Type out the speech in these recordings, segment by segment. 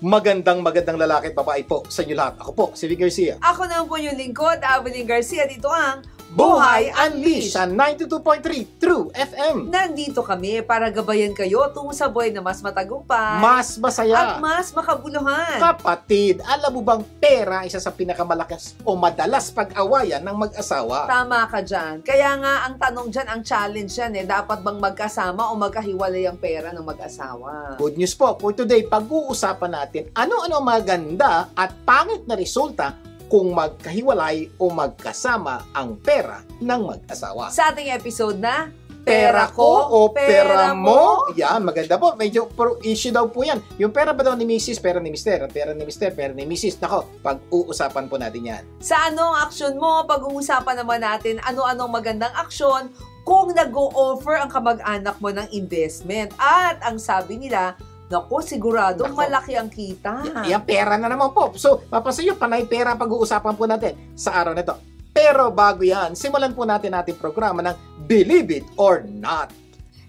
Magandang lalaki at babae po sa inyo lahat. Ako po, si Vic Garcia. Ako naman po yung lingkod, Evelyn Garcia. Dito ang Buhay Unleashed sa 92.3 True FM. Nandito kami para gabayan kayo tungo sa buhay na mas matagumpay, Mas masaya at mas makabuluhan. Kapatid, alam mo bang pera isa sa pinakamalakas o madalas pag-awayan ng mag-asawa? Tama ka dyan. Kaya nga ang tanong dyan, ang challenge yan dapat bang magkasama o magkahiwalay ang pera ng mag-asawa? Good news po, for today, pag-uusapan natin ano-ano maganda at pangit na resulta kung magkahiwalay o magkasama ang pera ng mag-asawa. Sa ating episode na Pera ko o pera mo? Yan, maganda po. Medyo issue daw po yan. Yung pera ba daw ni Mrs., pera ni Mr. Pera ni Mr., pera ni Mrs. Nako, pag-uusapan po natin yan. Sa anong aksyon mo, pag-uusapan naman natin ano-anong magandang aksyon kung nag-o-offer ang kamag-anak mo ng investment. At ang sabi nila, naku, siguradong malaki ang kita. Yan, pera na naman po. So, papasayo, panay pera pag-uusapan po natin sa araw na ito. Pero bago yan, simulan po natin ating programa ng Believe It or Not.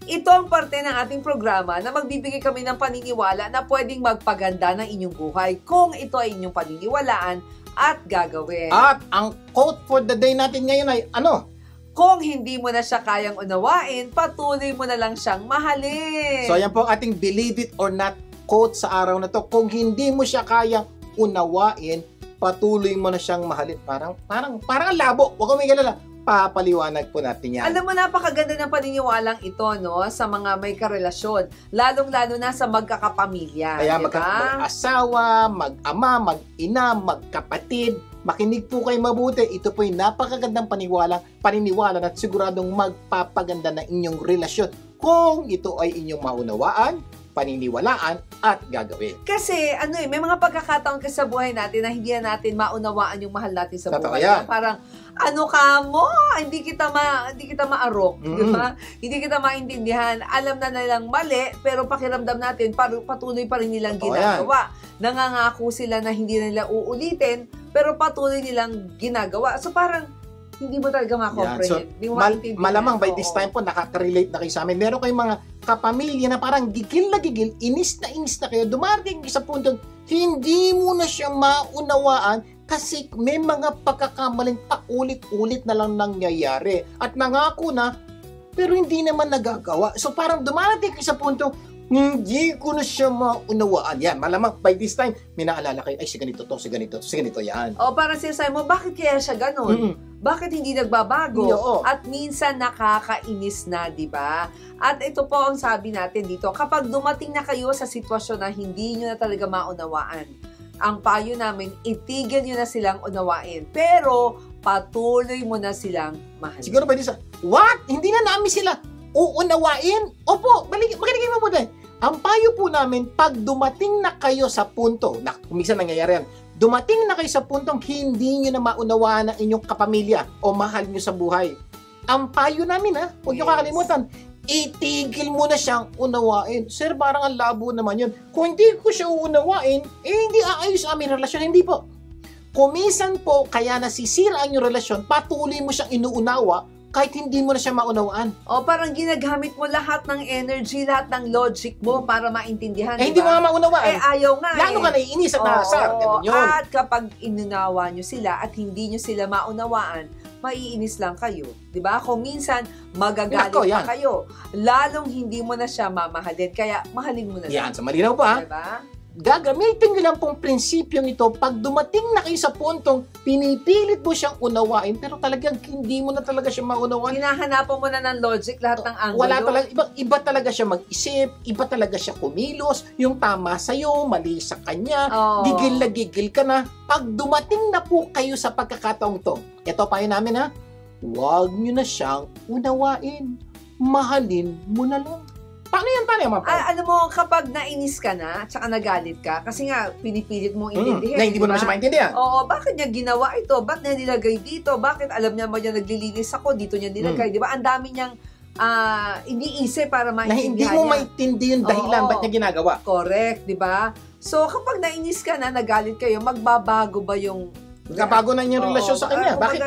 Ito ang parte ng ating programa na magbibigay kami ng paniniwala na pwedeng magpaganda ng inyong buhay kung ito ay inyong paniniwalaan at gagawin. At ang quote for the day natin ngayon ay ano? Kung hindi mo na siya kayang unawain, patuloy mo na lang siyang mahalin. So, yan po ang ating Believe It or Not quote sa araw na to. Kung hindi mo siya kayang unawain, patuloy mo na siyang mahalin. Parang labo. Huwag kang may galala. Papaliwanag po natin yan. Alam mo, napakaganda ng paniniwalang ito, no, sa mga may karelasyon. Lalong-lalo na sa magkakapamilya. Kaya diba? mag-asawa, mag-ama, mag-ina, magkapatid, makinig po kayo mabuti. Ito po yung napakagandang paniniwala at siguradong magpapaganda ng inyong relasyon kung ito ay inyong maunawaan, paniniwalaan at gagawin. Kasi may mga pagkakataon kasi sa buhay natin na hindi na natin maunawaan yung mahal natin sa buhay. Yan. Parang ka mo? Hindi kita maarok, di ba? Hindi kita maintindihan. Alam na nilang mali, pero pakiramdam natin patuloy pa rin nilang ginagawa. Nangangako sila na hindi nila uulitin, pero patuloy nilang ginagawa. So parang hindi mo talaga ma-comprehend. So, malamang by this time po, nakaka-relate na kayo sa amin. Meron kayong mga kapamilya na parang gigil na gigil, inis na kayo. Dumarating sa punto, hindi mo na siya maunawaan kasi may mga pagkakamaling paulit-ulit na lang nangyayari. At nangako na, pero hindi naman nagagawa. So parang dumarating kayo sa punto, hindi ko na siya maunawaan. Yan, malamang by this time, may naalala kayo, ay si ganito to, si ganito to, si ganito yan. O parang sinasabi mo, bakit kaya siya ganun? Bakit hindi nagbabago? At minsan nakakainis na, di ba? At ito po ang sabi natin dito, kapag dumating na kayo sa sitwasyon na hindi nyo na talaga maunawaan, ang payo namin, itigil nyo na silang unawain. Pero, patuloy mo na silang mahalin. Siguro ba what? Hindi na namin sila uunawain? Opo, makinig mo po din. Ang payo po namin, pag dumating na kayo sa punto, na minsan nangyayari yan, dumating na kayo sa puntong hindi nyo na maunawaan ang inyong kapamilya o mahal nyo sa buhay. Ang payo namin huwag nyo kakalimutan, itigil mo na siyang unawain. Sir, parang ang labo naman yun. Kung hindi ko siya uunawain, hindi aayos ang aming relasyon. Hindi po. Kumisan po, kaya nasisira ang inyong relasyon, patuloy mo siyang inuunawa, kahit hindi mo na siya maunawaan. O parang ginagamit mo lahat ng energy, lahat ng logic mo para maintindihan. Hindi mo nga maunawaan. Ayaw nga. Lalo ka naiinis at nakasar. Ganun yun. At kapag inunawa nyo sila at hindi nyo sila maunawaan, maiinis lang kayo. Diba? Kung minsan, magagalit pa kayo. Lalong hindi mo na siya mamahalin. Kaya mahalin mo na siya. Yan, sa malinaw pa. Diba? Gagamitin nyo lang pong prinsipyong ito pag dumating na kayo sa puntong pinipilit mo siyang unawain pero talagang hindi mo na talaga siya maunawaan. Hinahanapan mo na ng logic lahat ng angulo. Wala talaga, iba talaga siya mag-isip, iba talaga siya kumilos, yung tama sa'yo, mali sa kanya, gigil na gigil ka na. Pag dumating na po kayo sa pagkakataong to, ito pa yun namin huwag nyo na siyang unawain. Mahalin mo na lang. Paano yan, alam mo, kapag nainis ka na, tsaka nagalit ka, kasi nga, pinipilit mong intindihin. Na hindi mo naman siya maintindihan. Oo, bakit niya ginawa ito? Bakit niya nilagay dito? Bakit alam niya mo niya naglilinis ako, dito niya nilagay, di ba? Ang dami niyang iniisip para maintindihan na hindi mo maintindihan yung dahilan, ba't niya ginagawa? Correct, di ba? So, kapag nainis ka na, nagalit kayo, magbabago ba yung Nagbabago na yung relasyon sa kanya. Bakit?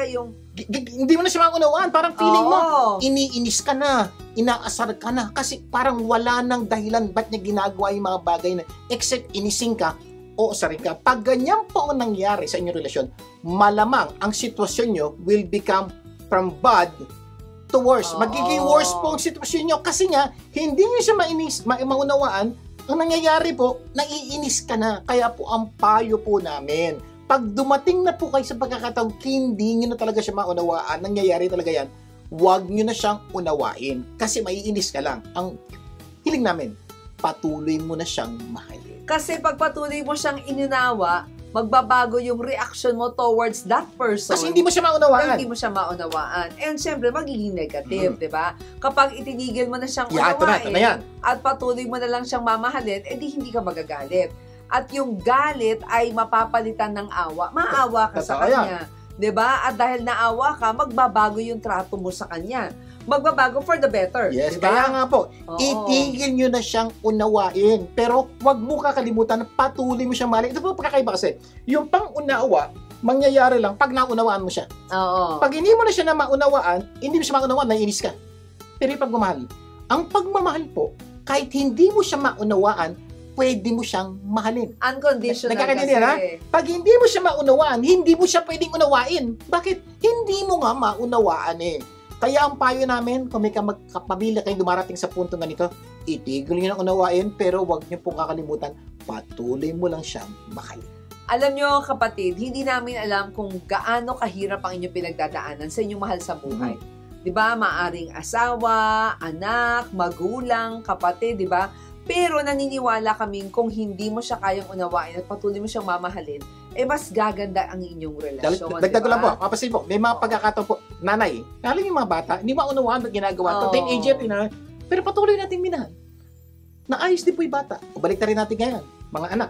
Hindi mo na siya maunawaan. Parang feeling mo, iniinis ka na, inaasar ka na. Kasi parang wala nang dahilan ba't niya ginagawa yung mga bagay na, except inising ka o sa rin ka. Pag ganyan po ang nangyari sa inyong relasyon, malamang ang sitwasyon nyo will become from bad to worse. Magiging worse po ang sitwasyon nyo kasi nga, hindi nyo siya maunawaan. Ang nangyayari po, naiinis ka na. Kaya po ang payo po namin, pag dumating na po kayo sa pagkakataong hindi nyo na talaga siya maunawaan, nangyayari talaga yan, huwag nyo na siyang unawain kasi maiinis ka lang. Ang hiling namin, patuloy mo na siyang mahalin. Kasi pag patuloy mo siyang inunawa, magbabago yung reaction mo towards that person. Kasi hindi mo siya maunawaan. Hindi mo siya maunawaan. And syempre, magiging negative, di ba? Kapag itinigil mo na siyang unawain, at patuloy mo na lang siyang mamahalin, edi hindi ka magagalit. At yung galit ay mapapalitan ng awa. Maawa ka sa kanya. Di ba? At dahil naawa ka, magbabago yung trato mo sa kanya. Magbabago for the better. Yes, diba? Kaya nga po, itigil nyo na siyang unawain. Pero wag mo kakalimutan na patuloy mo siyang mahalin. Ito po pagkakaiba kasi, yung pang-unawa, mangyayari lang pag naunawaan mo siya. Oo. Pag hindi mo na siya na maunawaan, hindi mo siya maunawaan, naiinis ka. Pero yung pagmamahal, ang pagmamahal po, kahit hindi mo siya maunawaan, pwede mo siyang mahalin. Unconditional kasi. Ha? Pag hindi mo siya maunawaan, hindi mo siya pwedeng unawain. Bakit? Hindi mo nga maunawaan eh. Kaya ang payo namin, kung may kapamilya kayong dumarating sa punto ganito, itigil nyo na unawain, pero huwag nyo pong kakalimutan, patuloy mo lang siyang mahalin. Alam nyo kapatid, hindi namin alam kung gaano kahirap ang inyong pinagdadaanan sa inyong mahal sa buhay. Diba? Maaring asawa, anak, magulang, kapatid, diba? Pero naniniwala kaming kung hindi mo siya kayang unawain at patuloy mo siyang mamahalin, eh mas gaganda ang inyong relasyon. Dagdag ko lang po, kapasin po, may mga pagkakataon po, nanay, lalo yung mga bata, hindi maunawaan ang ginagawa. Oh. Teenager, pero patuloy natin minahal. Naayos din po yung bata. O balik rin natin ngayon, mga anak.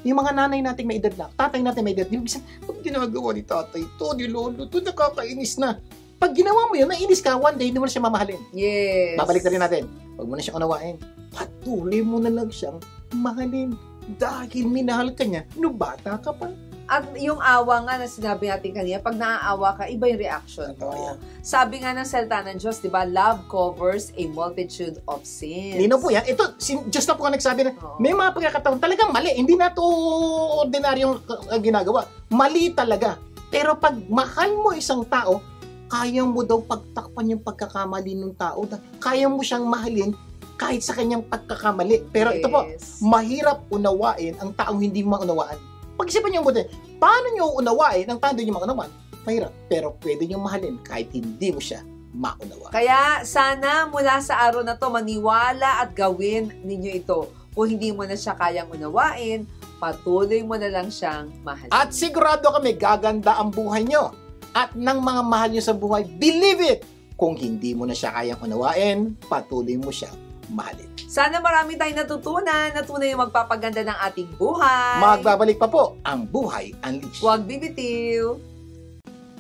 Yung mga nanay nating may edad na, tatay natin may edad, yung bisa, pag ginagawa ni tatay, to, ni lolo, to, nakakainis na. Pag ginawa mo yun, nainis ka, one day, hindi mo na siya mamahalin. Yes. Babalik rin natin. Huwag mo na siyang unawain. Patuloy mo na lang siyang mahalin. Dahil minahal ka niya, nung bata ka pa. At yung awa nga na sinabi natin kanina, pag naaawa ka, iba yung reaction mo. Sabi nga ng salita ng Diyos, di ba, love covers a multitude of sins. Lino po yan. Ito, Diyos na po ang nagsabi na, may mga pagkakataon talagang mali. Hindi na ito ordinaryong ginagawa. Mali talaga. Pero pag mahal mo isang tao, kaya mo daw pagtakpan yung pagkakamali ng tao. Kaya mo siyang mahalin kahit sa kanyang pagkakamali. Pero ito po, mahirap unawain ang taong hindi mo maunawaan. Pag-isipan niyo buti, paano niyo unawain ang taong hindi niyo maunawaan? Mahirap. Pero pwede niyo mahalin kahit hindi mo siya maunawaan. Kaya sana mula sa araw na to, maniwala at gawin ninyo ito. Kung hindi mo na siya kayang unawain, patuloy mo na lang siyang mahalin. At sigurado kami, gaganda ang buhay niyo. At ng mga mahal niyo sa buhay, believe it! Kung hindi mo na siya kayang unawain, patuloy mo siya mahalin. Sana marami tayong natutunan na tunay yung magpapaganda ng ating buhay. Magbabalik pa po ang Buhay Unleashed. Huwag bibitiw.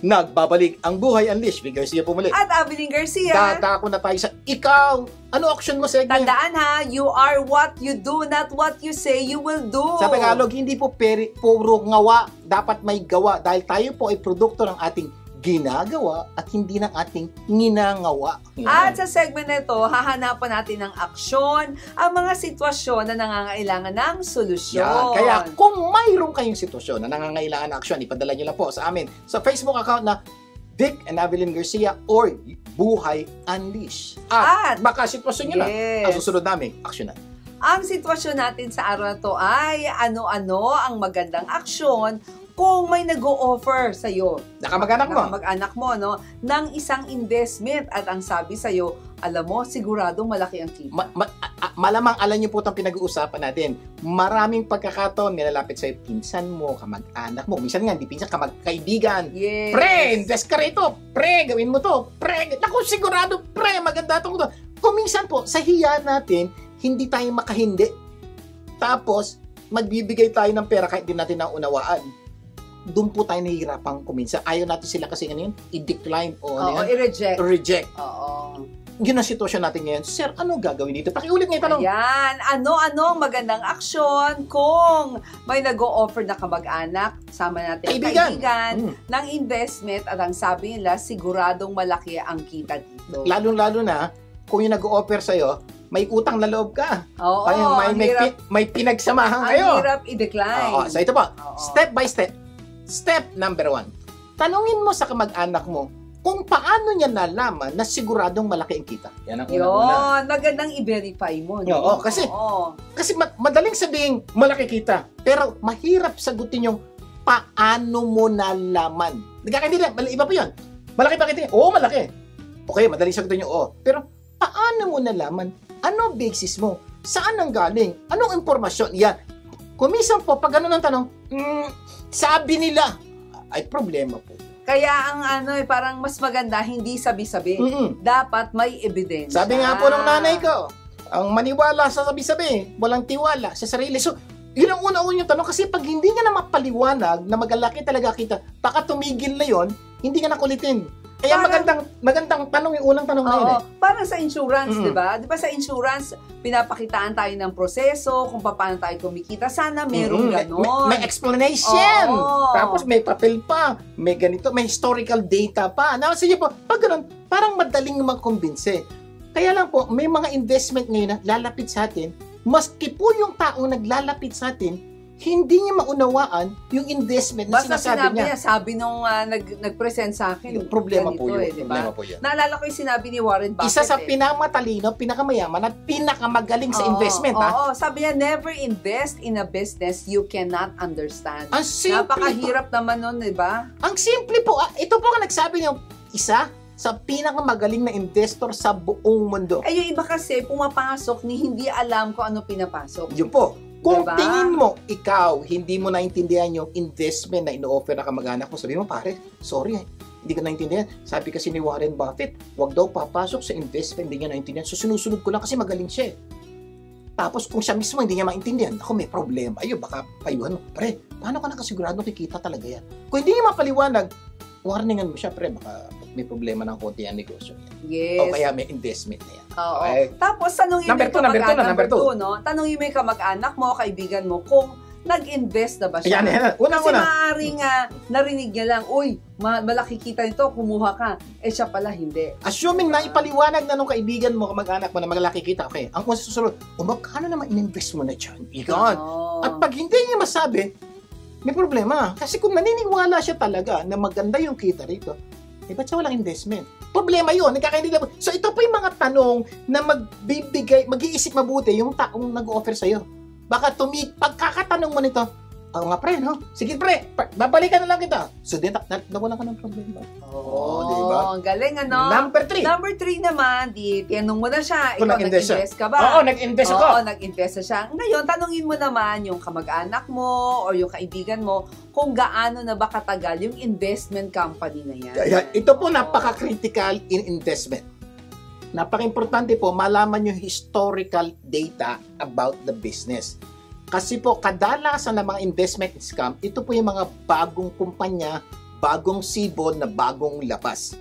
Nagbabalik ang Buhay Unleashed. Big Garcia po muli. At Abilene Garcia. Dadako na tayo sa ikaw. Ano action mo segment? Tandaan ha, you are what you do, not what you say you will do. Sa Tagalog, hindi po puro ngawa. Dapat may gawa. Dahil tayo po ay produkto ng ating ginagawa at hindi ng ating ninangawa. At sa segment na ito, hahanapan natin ng aksyon ang mga sitwasyon na nangangailangan ng solusyon. Yan. Kaya kung mayroon kayong sitwasyon na nangangailangan ng aksyon, ipadala nyo lang po sa amin sa Facebook account na Vic and Abilene Garcia or Buhay Unleashed. At baka sitwasyon nyo na ang susunod namin aksyonan. Ang sitwasyon natin sa araw na to ay ano-ano ang magandang aksyon kung may nag-o-offer sa'yo. Nakamag-anak mo, no? Ng isang investment at ang sabi sa'yo, alam mo, siguradong malaki ang kita. Malamang alam niyo po itong pinag-uusapan natin. Maraming pagkakataon, nilalapit sa'yo, pinsan mo, kamag-anak mo. Minsan nga, hindi pinsan, kamag-kaibigan. Yes. Pre, invest ka rito. Pre, gawin mo to. Pre, naku, sigurado, pre, maganda itong to. Kung minsan po, sa hiya natin, hindi tayo makahindi. Tapos, magbibigay tayo ng pera kahit di natin naunawaan. Doon po tayo nahihirapang kuminsan. Ayaw natin sila kasi ngayon, i-decline o i-reject. Reject. Oo. Yun ang sitwasyon natin ngayon. Sir, ano gagawin dito? Pakiulit nga yung tanong. Ayan. Ano-ano ang magandang aksyon kung may nag-o-offer na kamag-anak, sama natin kaibigan ng investment at ang sabi nila, siguradong malaki ang kita dito. Lalo-lalo na, kung yung nag-o-offer sa'yo, may utang na loob ka. Oo, may pinagsamahan kayo. Ang hirap i-decline. Oo, so ito po, step by step. Step number 1. Tanungin mo sa kamag-anak mo kung paano niya nalaman na siguradong malaki ang kita. Yan ang una-una. Magandang i-verify mo. No? Oo, kasi madaling sabihin malaki kita, pero mahirap sagutin yung paano mo nalaman. Nagkakaintindihan, iba pa yun. Malaki ba kita? Oo, malaki. Okay, madaling sagutin yung oo. Pero paano mo nalaman? Ano basis mo? Saan ang galing? Anong impormasyon? Yan. Kumisan po, pag ganun ang tanong, sabi nila, ay problema po. Kaya ang parang mas maganda, hindi sabi-sabi. Dapat may ebidensya. Sabi nga po ng nanay ko, ang maniwala sa sabi-sabi, walang tiwala sa sarili. So, yun ang una-una yung tanong. Kasi pag hindi nga na mapaliwanag na magalaki talaga kita, baka tumigil na yon, hindi ka nakulitin. Kaya magandang tanong yung unang tanong na yun. Parang sa insurance, di ba? Di ba sa insurance, pinapakitaan tayo ng proseso, kung paano tayo kumikita. Sana merong ganon. May explanation. Tapos may papel pa. May ganito. May historical data pa. Now, sige po, pag ganon, parang madaling mag-convince. Kaya lang po, may mga investment ngayon na lalapit sa atin, maski po yung taong naglalapit sa atin, hindi niya maunawaan yung investment na sinasabi niya. Sabi nung nag-present sa akin. Yung problema po yun. Problema po yun. Naalala ko yung sinabi ni Warren Buffett. Isa sa pinamatalino, pinakamayaman, at pinakamagaling sa investment. Sabi niya, never invest in a business you cannot understand. Ang simple. Napakahirap naman nun, di ba? Ang simple po. Ito po ang nagsabi niyo, isa sa pinakamagaling na investor sa buong mundo. Yung iba kasi pumapasok ni hindi alam kung ano pinapasok. Yun po. Kung tingin mo, ikaw, hindi mo naintindihan yung investment na ino-offer na kamag-anak mo, sabi mo, pare, sorry, hindi ka naintindihan. Sabi kasi ni Warren Buffett, wag daw papasok sa investment, hindi niya naintindihan. So, sinusunod ko lang kasi magaling siya. Tapos, kung siya mismo hindi niya maintindihan, ako may problema. Ayun, baka payuhan mo. Pre, paano ka nakasigurado kikita talaga yan? Kung hindi niya mapaliwanag, warningan mo siya, pre, baka may problema ng konti ang negosyo. Yes. O kaya may investment na yan. Oo. Okay. Tapos, tanongin mo yung number two, no? Tanongin mo yung kamag-anak mo, kaibigan mo, kung nag-invest na ba siya? Yan. Kasi maaaring narinig niya lang, uy, malaki kita nito, kumuha ka. Siya pala hindi. Assuming na ipaliwanag na nung kaibigan mo, kamag-anak mo na malaki kita, okay, ang kung susunod, magkano naman in-invest mo na dyan? Ikan. At pag hindi niya masabi, may problema. Kasi kung naniniwala siya talaga na maganda yung kita rito, ba't siya walang investment? Problema yun. Nagkakaintindihan. So, ito po yung mga tanong na mag-iisip mabuti yung taong nag-offer sa'yo. Baka pagkakatanong mo nito, nga pre, no? Sige pre, babalikan na lang kita. So, nawala ka ng problema. Diba? Ang galing, ano? Number 3 naman, tinanong mo na siya, ikaw nag-invest ka ba? Oo, nag-invest ako. Oo, nag-invest siya. Ngayon, tanongin mo naman yung kamag-anak mo or yung kaibigan mo kung gaano na ba katagal yung investment company na yan. Ito po napaka-critical in investment. Napaka-importante po, malaman yung historical data about the business. Kasi po, kadalasan ng mga investment scam, ito po yung mga bagong kumpanya, bagong sibol na bagong labas.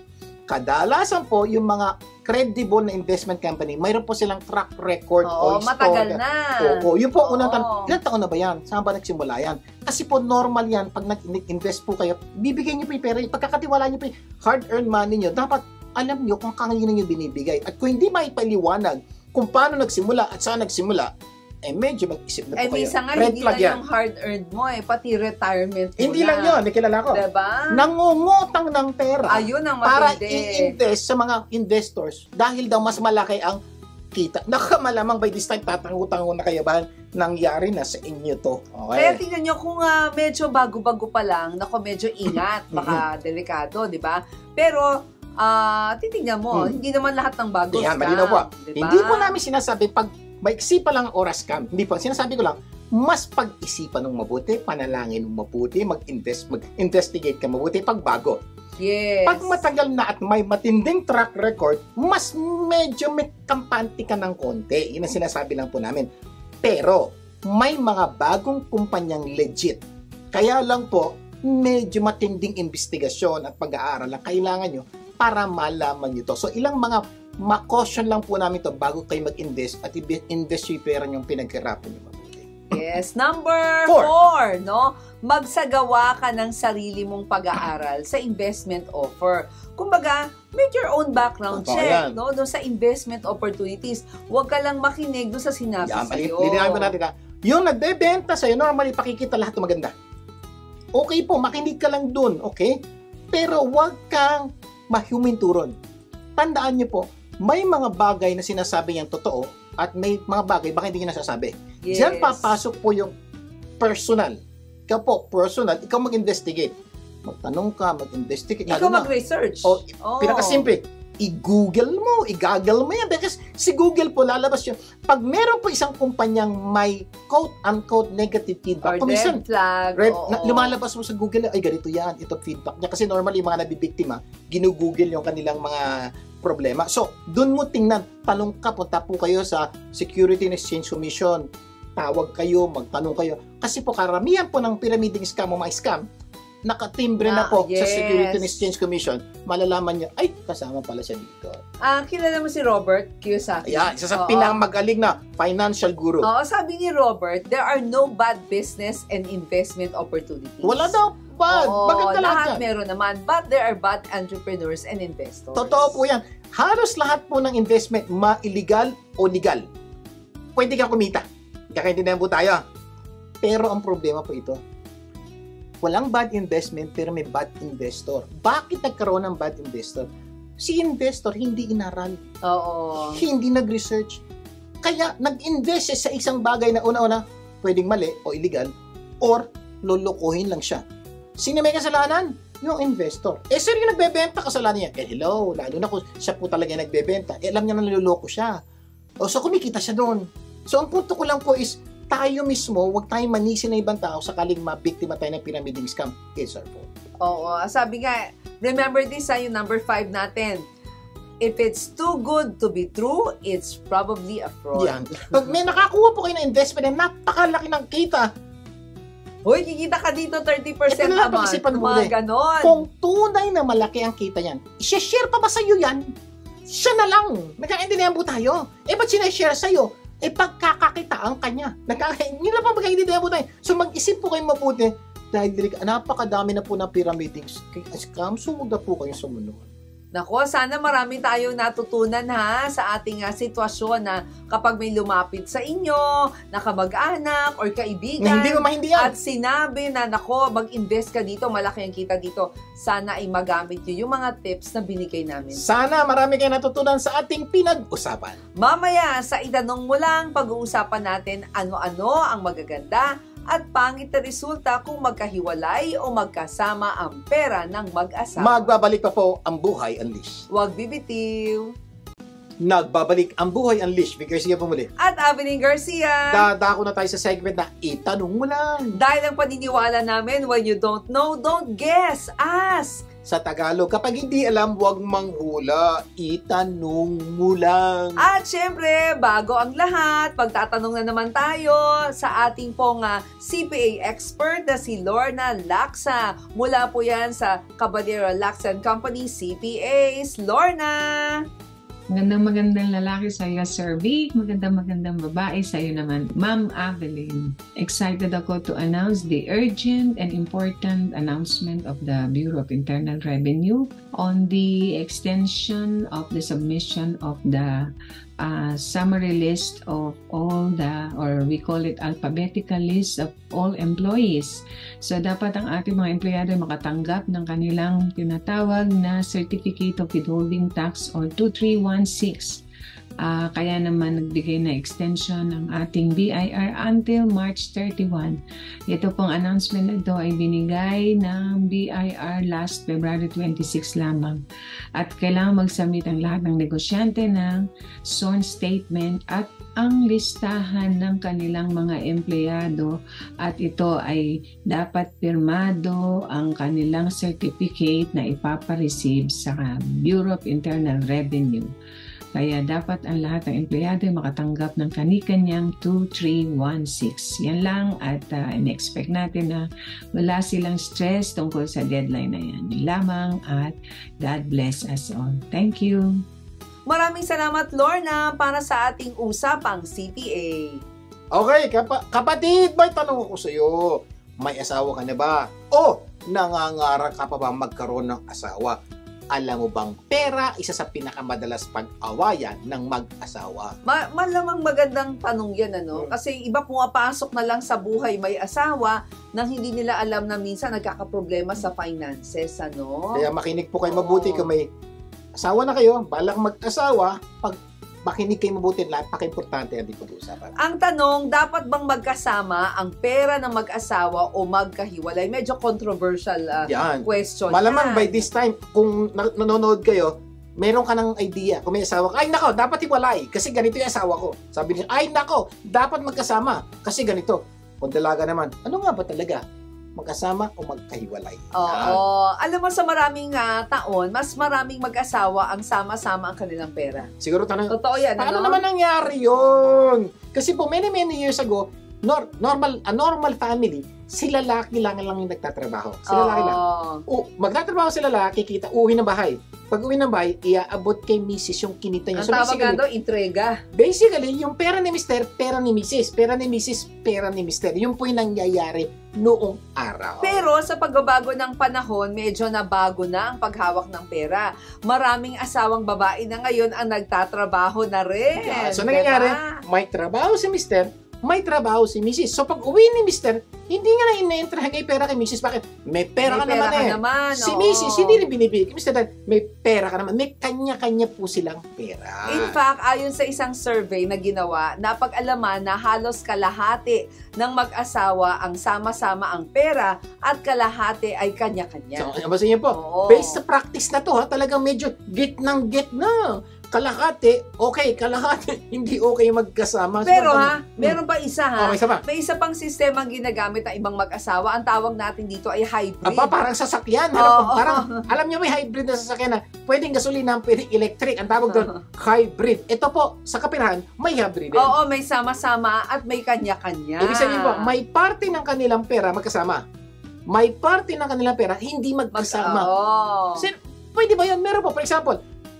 Kadalasan po, yung mga credible na investment company, mayroon po silang track record o matagal na. Oo, yun po, unang tanong, ilang taon na ba yan? Saan ba nagsimula yan? Kasi po, normal yan, pag nag-invest po kayo, bibigyan nyo po yung pera, pagkakatiwala nyo po yung hard-earned money nyo, dapat alam nyo kung kanino nyo binibigay. At kung hindi maipaliwanag kung paano nagsimula at saan nagsimula, medyo mag-isip na po kayo. Minsan nga, hindi lang yung hard-earned mo pati retirement mo hindi lang yun, kilala ko. Diba? Nangungutang ng pera. Ayun ang para i-invest sa mga investors dahil daw mas malaki ang kita. Nakamalamang by this time, tatangutang na kayo ba nangyari na sa inyo to. Okay? Kaya tingnan nyo, kung medyo bago-bago pa lang, medyo ingat, baka delikado, di ba? Pero, titignan mo, hindi naman lahat ng bago scam. Malinaw po. Diba? Hindi po namin sinasabi, pag maiksi pa lang ang oras scam, hindi po. Sinasabi ko lang, mas pag-isipan ng mabuti, panalangin ng mabuti, mag-investigate ka mabuti pag bago. Yes. Pag matagal na at may matinding track record, mas medyo may kampante ka ng konti. Yun ang sinasabi lang po namin. Pero, may mga bagong kumpanyang legit. Kaya lang po, medyo matinding investigasyon at pag-aaral ang kailangan nyo para malaman nyo to. So, ilang mga ma-caution lang po namin to bago kayo mag-invest at invest yung pera nyo pinaghirapan nyo mabuti. Yes. Number 4, no? Magsagawa ka ng sarili mong pag-aaral sa investment offer. Kumbaga, make your own background Totoo check, yan. no? Doon sa investment opportunities. Huwag ka lang makinig doon sa sinabi sa'yo. Lilinawin natin ha. Yung nagbebenta sa'yo, normally pakikita lahat ng maganda. Okay po, makinig ka lang dun, okay? Pero huwag kang mahuminturon. Tandaan niyo po, may mga bagay na sinasabi niyang totoo at may mga bagay baka hindi niya nasasabi. Yes. Diyan papasok po yung personal. Ikaw po, personal, ikaw mag-investigate. Magtanong ka, mag-investigate. Ikaw mag-research. O, pinakasimple, i-google mo, i-gaggle mo yan. Because si Google po, lalabas yun. Pag meron po isang kumpanyang may quote-unquote negative feedback, Or red flag. Lumalabas mo sa Google, ay ganito yan, ito feedback niya. Kasi normally, yung mga nabibiktima, ginugoogle yung kanilang mga problema. So, dun mo tingnan, tanong ka, punta po kayo sa Security and Exchange Commission. Tawag kayo, magtanong kayo. Kasi po, karamihan po ng pyramiding scam o mga scam, nakatimbre na po sa Security and Exchange Commission, malalaman niyo, ay, kasama pala siya dito. Kilala mo si Robert Kiyosaki? Ayan, isa sa pinamagaling na financial guru. Oo, sabi ni Robert, there are no bad business and investment opportunities. Wala daw bad. Maganda lahat yan. meron naman, but there are bad entrepreneurs and investors. Totoo po yan. Halos lahat po ng investment, ma-illegal o legal. Pwede kang kumita. Kakaintindihan po tayo. Pero ang problema po ito, walang bad investment pero may bad investor. Bakit nagkaroon ng bad investor? Si investor hindi inaral. Oo. Hindi nag-research. Kaya nag-invest siya sa isang bagay na una-una pwedeng mali o illegal or lolokohin lang siya. Sino may kasalanan? Yung investor. Sir, yung nagbebenta, kasalanan niya. Hello, lalo na kung siya po talaga yung nagbebenta. Alam niya na niloloko siya. So kumikita siya doon. So ang punto ko lang po is, tayo mismo, huwag tayong manisin na ibang tao sakaling mabiktima tayo ng pyramiding scam. It's our fault. Oo, sabi nga, remember this, yung number 5 natin. If it's too good to be true, it's probably a fraud. Yan. Pag may nakakuha po kayo ng investment na napakalaki ng kita, Hoy, kikita ka dito 30% ito na lang naman. pag-isipan mo ulit. Ganon. Kung tunay na malaki ang kita niyan, i-share pa ba sa'yo yan? Siya na lang. Nagkakaintindihan po tayo. Ba't sinashare sa'yo? Pagkakakitaan ka niya. Yun lang pa magkakaintindihan po tayo. So mag-isip po kayong mabuti dahil napakadami na po ng pyramiding scam. So huwag na po kayong sumunod. Nako, sana marami tayong natutunan ha sa ating sitwasyon na kapag may lumapit sa inyo, na kamag-anak or kaibigan, hindi yan. at sinabi na nako, mag-invest ka dito, malaki ang kita dito, sana ay magamit nyo yung mga tips na binigay namin. Sana marami kayong natutunan sa ating pinag-usapan. Mamaya, sa itanong mo lang, pag-uusapan natin ano-ano ang magaganda at pangit na resulta kung magkahiwalay o magkasama ang pera ng mag-asawa. Magbabalik pa po ang Buhay Unleashed. Huwag bibitiw. Nagbabalik ang Buhay Unleashed. Vic Garcia po muli. At Aveline Garcia. Dadako na tayo sa segment na itanong mo lang. Dahil ang paniniwala namin, when you don't know, don't guess. Ask. Sa Tagalog, kapag hindi alam, huwag manghula. Itanong mo lang. At syempre, bago ang lahat, pagtatanong na naman tayo sa ating pong CPA expert na si Lorna Laksa. Mula po yan sa Caballero Laksa & Company CPAs. Lorna! Magandang lalaki sa iyo, Sir Vic. Magandang babae sa iyo naman, Ma'am Aveline. Excited ako to announce the urgent and important announcement of the Bureau of Internal Revenue on the extension of the submission of the summary list of all the, or we call it alphabetical list of all employees. So, dapat ang ating mga empleyado ay makatanggap ng kanilang tinatawag na Certificate of Withholding Tax or 2316. Kaya naman nagbigay na extension ng ating BIR until March 31. Ito pong announcement na ito ay binigay ng BIR last February 26 lamang. At kailangan mag-submit ang lahat ng negosyante ng sworn statement at ang listahan ng kanilang mga empleyado, at ito ay dapat pirmado ang kanilang certificate na ipapareceive sa Bureau of Internal Revenue. Kaya dapat ang lahat ng empleyado ay makatanggap ng kani-kanyang 2316. Yan lang, at in-expect natin na wala silang stress tungkol sa deadline na yan. Yan lamang, at God bless us all. Thank you. Maraming salamat, Lorna, para sa ating usapang CPA. Okay, kapatid, may tanong ako sa iyo. May asawa ka na ba? O nangangarap ka pa ba magkaroon ng asawa? Alam mo bang pera, isa sa pinakamadalas pag-awayan ng mag-asawa? Malamang magandang tanong yan, ano? Kasi iba pumapasok na lang sa buhay may asawa nang hindi nila alam na minsan nagkakaproblema sa finances, ano? Kaya makinig po kayo mabuti kung may asawa na kayo, balang mag-asawa, pag makinig kayo mabuti, napaka-importante ang dito pag-uusapan. Ang tanong, dapat bang magkasama ang pera ng mag-asawa o magkahiwalay? Medyo controversial question. Malamang by this time, kung nanonood kayo, meron ka ng idea. Kung may asawa ka, ay nako, dapat hiwalay kasi ganito yung asawa ko. Sabi niya, ay nako, dapat magkasama kasi ganito. Kung dalaga naman, ano nga ba talaga? Magkasama o magkahiwalay? Oo. Alam mo, sa maraming taon, mas maraming mag-asawa ang sama-sama ang kanilang pera. Siguro tanong, totoo yan, paano naman nangyari yun? Kasi po, many years ago, a normal family, sila lalaki lang yung nagtatrabaho. Sila lalaki lang. Magtatrabaho sila lalaki, kita, uwi ng bahay. Pag uwi ng bahay, iaabot kay misis yung kinita niya. Ang tawag nga daw, intriga. Basically, yung pera ni mister, pera ni misis. Pera ni misis, pera ni mister. Yung po yung nangyayari noong araw. Pero sa pagbabago ng panahon, medyo nabago na ang paghawak ng pera. Maraming asawang babae na ngayon ang nagtatrabaho na rin. So, nangyayari, may trabaho si mister, may trabaho si Mrs. So, pag uwi ni Mr., hindi nga na ina-entrahan kay pera kay Mrs. Bakit? May pera ka naman. Si Mrs. hindi rin binibigay. Mr. may pera ka naman. May kanya-kanya po silang pera. In fact, ayon sa isang survey na ginawa, napag-alaman na halos kalahati ng mag-asawa ang sama-sama ang pera at kalahati ay kanya-kanya. So, basta niyo po, based sa practice na to, talagang medyo get na. Kalahati, okay. Kalahati, hindi okay magkasama. Pero meron pa isa isa pa. May isa pang sistema ang ginagamit ng ibang mag-asawa. Ang tawag natin dito ay hybrid. Parang sasakyan. Parang, alam niyo may hybrid na sasakyan na pwedeng gasolina, pwedeng electric. Ang tawag doon, hybrid. Ito po, sa kapirahan, may hybrid din. Oo, may sama-sama at may kanya-kanya. Ibig sabihin po, may parte ng kanilang pera magkasama. May parte ng kanilang pera hindi magkasama. Kasi, pwede ba yun? Meron po, for example,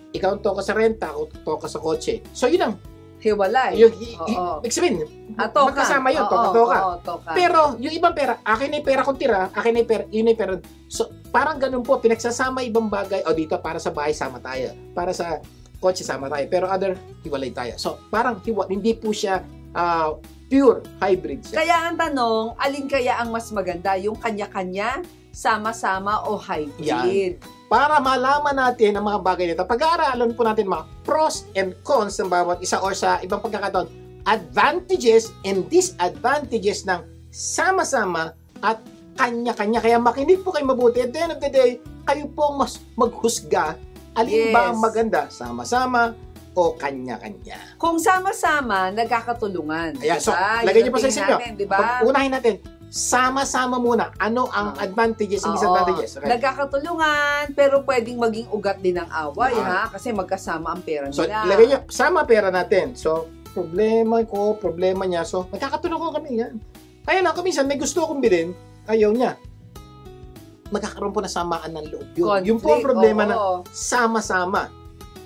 ikaw ang toka sa renta, o toka sa kotse. So, yun ang hiwalay. Ibig sabihin, magkasama yun, toka. Pero, yung ibang pera, akin na yung pera kong tira, akin na yung pera, yun na yung pera. So, parang ganun po, pinagsasama ibang bagay, dito, para sa bahay, sama tayo. Para sa kotse, sama tayo. Pero hiwalay tayo. So, parang hindi po siya pure hybrid siya. Kaya ang tanong, alin kaya ang mas maganda? Yung kanya-kanya, sama-sama o hybrid? Para malaman natin ang mga bagay nito, pag-aaralan po natin mga pros and cons ng bawat isa or sa ibang pagkakataon, advantages and disadvantages ng sama-sama at kanya-kanya. Kaya makinig po kayo mabuti. At the end of the day, kayo po mas maghusga alin ba ang maganda, sama-sama o kanya-kanya. Kung sama-sama, nagkakatulungan. Ayan, so, lagay niyo pa sa isip nyo. Unahin natin, sama-sama muna. Ano ang advantages and disadvantages? Okay. Nagkakatulungan, pero pwedeng maging ugat din ng away, kasi magkasama ang pera nila. So, lagay niyo, sama pera natin. So, problema ko, problema niya. So, magkakatulungan kami yan. Kaya lang, minsan may gusto akong bilhin, ayaw niya. Magkakaroon po na samaan ng loob yun. Yung po ang problema na sama-sama.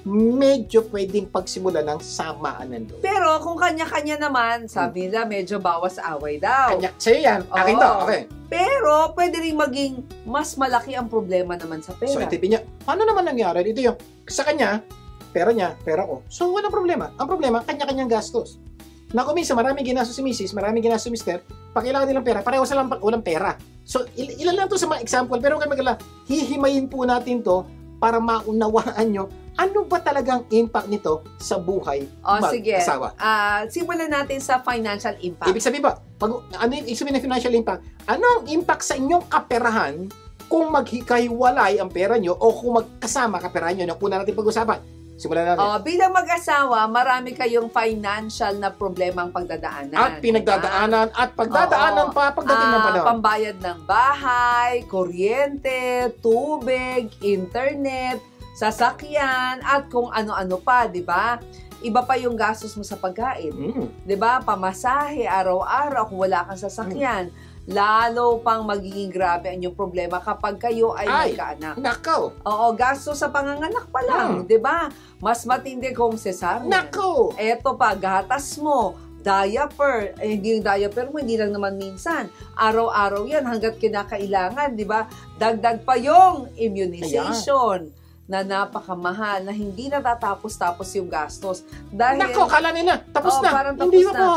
Medyo pwedeng pagsimulan ng samaan ng loob. Pero kung kanya-kanya naman, sabi nila medyo bawas away daw. Sa'yo yan, akin daw, okay. Pero pwede rin maging mas malaki ang problema naman sa pera. So, itipin niya, paano naman nangyari? Ito yung, sa kanya, pera ko. So, walang problema. Ang problema, kanya-kanyang gastos. Na kung minsan, maraming ginastos si Mrs., maraming ginastos si Mr., pag kailangan nilang pera, pareho silang walang pera. So, ilan lang to sa mga example, pero kung magala, hihimayin po natin to para maunawaan nyo ano ba talagang impact nito sa buhay mag-asawa. Simulan natin sa financial impact. Ibig sabihin ba, ano yung ibig sabihin ng financial impact? Ano ang impact sa inyong kaperahan kung maghihiwalay ang pera nyo o kung magkasama kaperahan nyo? Una natin pag-usapan. Simulan natin. Bilang mag-asawa, marami kayong financial na problema ang pagdadaanan. At pinagdadaanan at pagdadaanan pa pagdating ng panahon. Pambayad ng bahay, kuryente, tubig, internet, sasakyan, at kung ano-ano pa, di ba? Iba pa yung gastos mo sa pagkain. Di ba? Pamasahe, araw-araw, kung wala kang sasakyan. Lalo pang magiging grabe ang inyong problema kapag kayo ay nagkaanak. Nakaw! Oo, gastos sa panganganak pa lang, di ba? Mas matindi kung cesarean. Nakaw! Eto pa, gatas mo, diaper, hindi yung diaper mo, hindi lang naman minsan. Araw-araw yan hanggat kinakailangan, di ba? Dagdag pa yung immunization. na napakamahal, na hindi natatapos-tapos yung gastos. Dahil, Nako, kala nila, tapos na. parang tapos Hindi na. pa.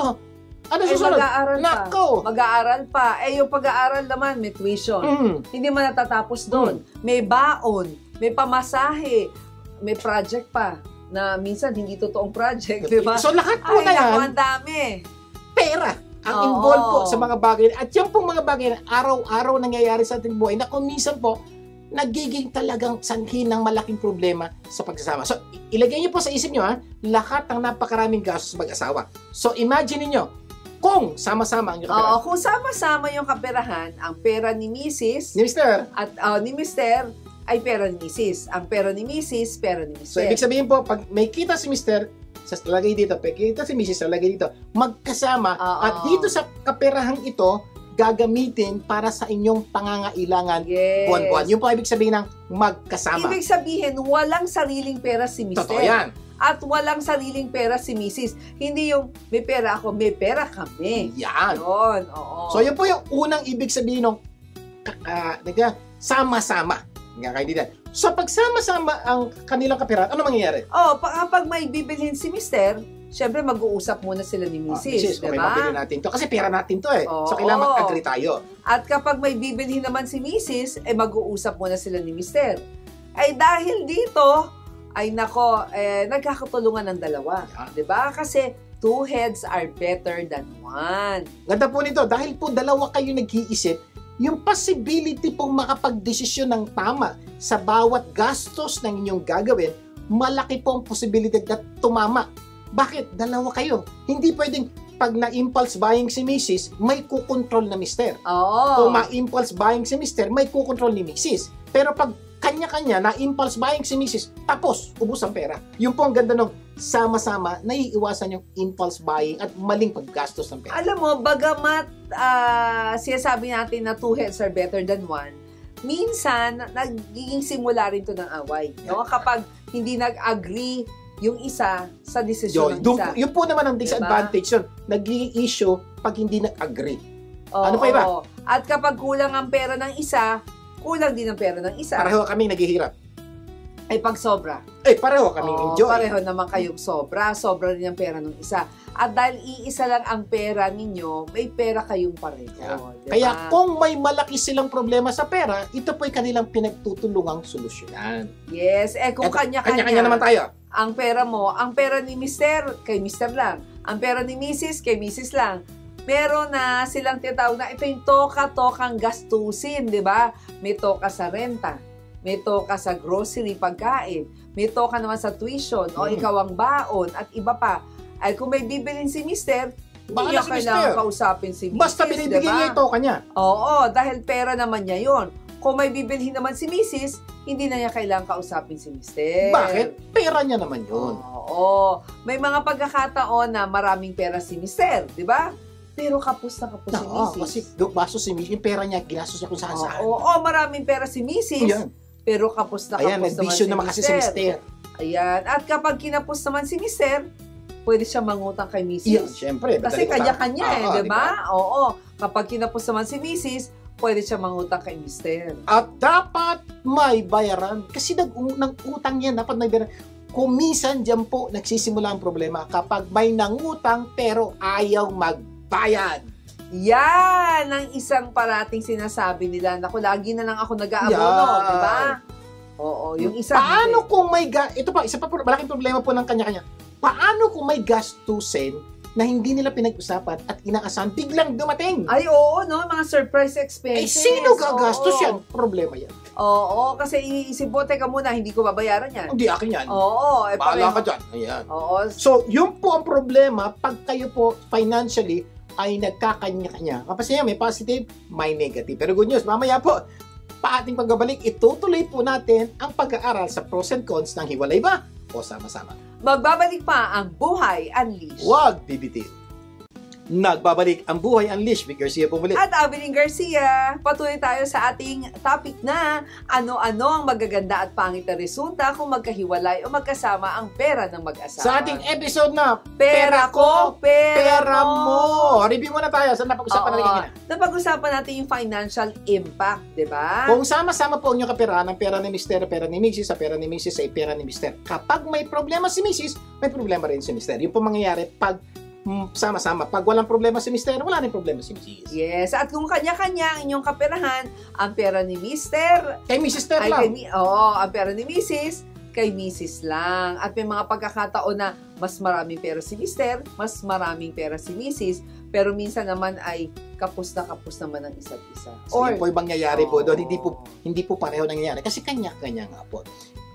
Ano susunod? Mag-aaral Nako. pa. Mag-aaral pa. Yung pag-aaral naman, may tuition. Hindi man natatapos doon. May baon, may pamasahe, may project pa na minsan hindi totoong project, di ba? So lahat po na yan, ang dami. pera ang Oo. involved po sa mga bagay. At yan pong mga bagay na araw-araw nangyayari sa ating buhay na kung minsan po, nagiging talagang sanhi ng malaking problema sa pagsasama. So, ilagay niyo po sa isip niyo, lahat ng napakaraming gastos sa mag-asawa. So, imagine niyo kung sama-sama ang inyong kaperahan. Oo, kung sama-sama yung kaperahan, ang pera ni Mrs. Ni Mr. at ni Mr. ay pera ni Mrs. Ang pera ni Mrs. pera ni Mr. So, ibig sabihin po, pag may kita si Mr., sa lagay dito, pag kita si Mrs. sa lagay dito, magkasama at dito sa kaperahang ito, gagamitin para sa inyong pangangailangan buwan-buwan. Yung po ibig sabihin ng magkasama. Ibig sabihin, walang sariling pera si Mr. Totoo yan. At walang sariling pera si Mrs. Hindi yung may pera ako, may pera kami. Yan. Yun, oo. So, yun po yung unang ibig sabihin ng sama-sama. Nga kaibigan. So, pag sama-sama ang kanilang kaperahan, ano mangyayari? Kapag may bibilhin si Mr., syempre mag-uusap muna sila ni Mrs. Okay, diba? mabili natin to. Kasi pera natin to eh. So, Oo. kailangan mag-agree tayo. At kapag may bibilhin naman si Mrs., mag-uusap muna sila ni Mr. Ay dahil dito, ay nako, nagkakatulungan ng dalawa. Diba? Kasi two heads are better than one. Ganda po nito. Dahil po dalawa kayo nag-iisip, yung possibility pong makapag-desisyon ng tama sa bawat gastos ng inyong gagawin, malaki po ang posibilidad na tumama. Bakit? Dalawa kayo. Hindi pwedeng pag na-impulse buying si Mrs., may kukontrol na Mr. Oo. O ma-impulse buying si Mr., may kukontrol ni Mrs. Pero pag kanya-kanya na-impulse buying si Mrs., tapos, ubos ang pera. Yun po ang ganda ng sama-sama, naiiwasan yung impulse buying at maling paggastos ng pera. Alam mo, bagamat sinasabi natin na two heads are better than one, minsan, nagiging simula rin to ng away. No? Kapag hindi nag-agree yung isa sa desisyon ng isa. Yun po naman ang disadvantage yun. Nagiging issue pag hindi nag-agree. Ano pa iba? At kapag kulang ang pera ng isa, kulang din ang pera ng isa. Pareho kaming naghihirap. Ay pag sobra. Pareho kaming enjoy. Pareho naman kayong sobra. Sobra rin ang pera ng isa. At dahil iisa lang ang pera ninyo, may pera kayong pareho. Diba? Kaya kung may malaki silang problema sa pera, ito po'y kanilang pinagtutulungang solusyonan. Yes. Kung kanya-kanya naman tayo. Ang pera mo, ang pera ni Mr. kay Mr. lang. Ang pera ni Mrs. kay Mrs. lang. Meron na silang tinatawag na ito yung toka-tokang gastusin, di ba? May toka sa renta, may toka sa grocery, pagkain, may toka naman sa tuition, o ikaw ang baon, at iba pa. Ay kung may bibilin si Mr., hindi niya kailangan kausapin si Mrs. Basta binibigyan niya ito kanya. Oo, dahil pera naman niya yon. Kung may bibilhin naman si Mrs., hindi na niya kailangan kausapin si Mr. Bakit? Pera niya naman yun. Oo. May mga pagkakataon na maraming pera si Mr. Di ba? Pero kapos na kapos si Mrs. Kasi baso si Mrs. Yung pera niya, ginastos niya kung saan-saan. Oo, maraming pera si Mrs. Yan. Pero kapos na kapos Ayan, nag-vision naman kasi si Mr. Ayan. At kapag kinapos naman si Mr., pwede siya mangutang kay Mrs. Yan, syempre. Kasi kanya-kanya di ba? Oo. Kapag kinapos naman si Mrs., pwede siya mangutang kay Mr. At dapat may bayaran. Kasi nang-utang yan, dapat may bayaran. Kung minsan dyan po nagsisimula ang problema kapag may nangutang pero ayaw magbayad. Yan ang isang parating sinasabi nila. Naku, lagi na lang ako nag-aabono, di ba? Oo, yung isa. Paano kung may ito pa, isa pa po, malaking problema po ng kanya-kanya. Paano kung may gastusin na hindi nila pinag-usapan at inaasahan, biglang dumating? Ay, oo, no? Mga surprise expenses. Sino gagastos yan? Problema yan. Oo, kasi iisip mo, teka muna, hindi ko babayaran yan. Hindi, akin yan. Oo. Bahala ka dyan. Ayan. Oo. So, yun po ang problema pag kayo po financially ay nagkakanya-kanya. Kapag may positive, may negative. Pero good news, mamaya po, ating pagbabalik, itutuloy po natin ang pag-aaral sa pros and cons ng hiwalay ba o sama-sama. Magbabalik pa ang Buhay Unleashed. Huwag bibitiw. Nagbabalik ang Buhay Unleashed with Garcia Pumulit. At Avelin Garcia, patuloy tayo sa ating topic na ano-ano ang magaganda at pangit na resulta kung magkahiwalay o magkasama ang pera ng mag-asawa. Sa ating episode na Pera ko, pera mo. Review muna tayo. Saan napag-usapan natin kanina? Napag-usapan natin yung financial impact, di ba? Kung sama-sama po ang inyong kaperahan, ang pera ni Mr., pera ni Mrs., sa pera ni Mrs. ay pera ni Mr. Kapag may problema si Mrs., may problema rin si Mr. Yung po mangyayari pag sama-sama. Pag walang problema si Mr., wala rin problema si Mrs. Yes, at kung kanya-kanya ang inyong kaperahan, ang pera ni Mr. Kay Mrs. Ter ay lang. ang pera ni Mrs. kay Mrs. lang. At may mga pagkakataon na mas maraming pera si Mr., mas maraming pera si Mrs., pero minsan naman ay kapos naman ang isa't isa. So, yun po yung mangyayari po doon. Hindi po pareho nangyayari. Kasi kanya-kanya nga po.